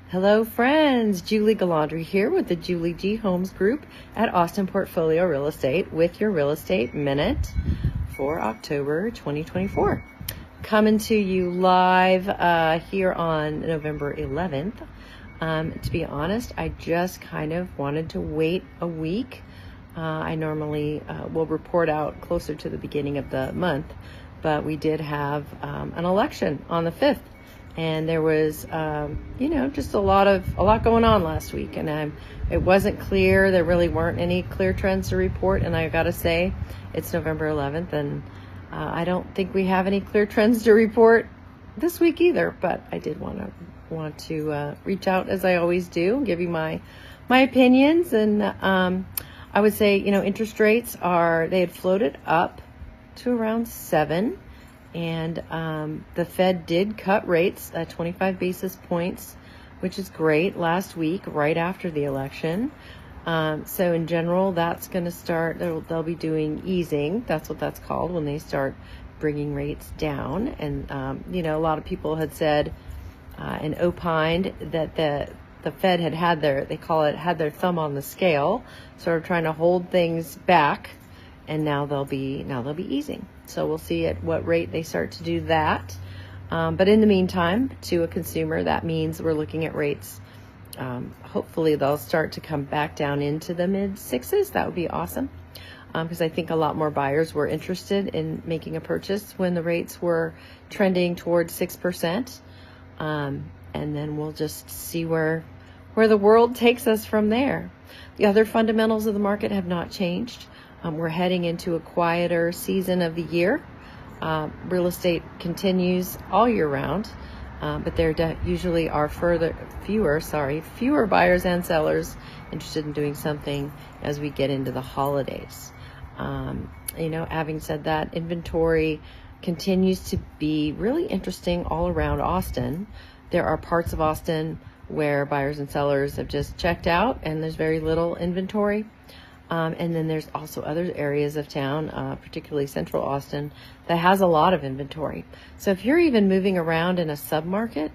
Hello friends, Julie Gualandri here with the Julie G Homes Group at Austin Portfolio Real Estate with your Real Estate Minute for October 2024. Coming to you live here on November 11th. To be honest, I just kind of wanted to wait a week. I normally will report out closer to the beginning of the month, but we did have an election on the 5th. And there was, just a lot going on last week, and it wasn't clear. There really weren't any clear trends to report. And I got to say, it's November 11th, and I don't think we have any clear trends to report this week either. But I did want to reach out, as I always do, give you my opinions. And I would say, interest rates they had floated up to around 7. And the Fed did cut rates at 25 basis points, which is great, last week, right after the election. So in general, that's going to start, they'll be doing easing. That's what that's called, when they start bringing rates down. And, a lot of people had said and opined that the Fed had their thumb on the scale, sort of trying to hold things back. And now they'll be easing. So we'll see at what rate they start to do that. But in the meantime, to a consumer, that means we're looking at rates. Hopefully they'll start to come back down into the mid sixes. That would be awesome. Because I think a lot more buyers were interested in making a purchase when the rates were trending towards 6%. And then we'll just see where the world takes us from there. The other fundamentals of the market have not changed. We're heading into a quieter season of the year. Real estate continues all year round, but there usually are fewer buyers and sellers interested in doing something as we get into the holidays. Having said that, inventory continues to be really interesting all around Austin. There are parts of Austin where buyers and sellers have just checked out and there's very little inventory. And then there's also other areas of town, particularly Central Austin, that has a lot of inventory. So if you're even moving around in a submarket,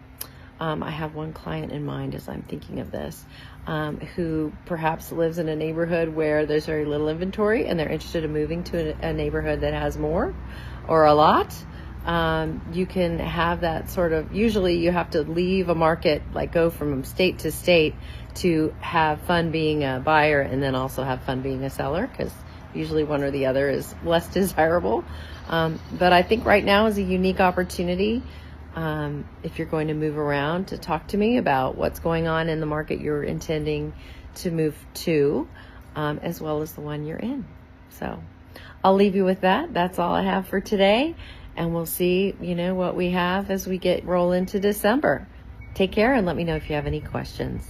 I have one client in mind as I'm thinking of this, who perhaps lives in a neighborhood where there's very little inventory and they're interested in moving to a neighborhood that has more or a lot. You can have that sort of, usually you have to leave a market, like go from state to state, to have fun being a buyer and then also have fun being a seller, because usually one or the other is less desirable. But I think right now is a unique opportunity, if you're going to move around, to talk to me about what's going on in the market you're intending to move to, as well as the one you're in. So I'll leave you with that. That's all I have for today. And we'll see, what we have as we roll into December. Take care and let me know if you have any questions.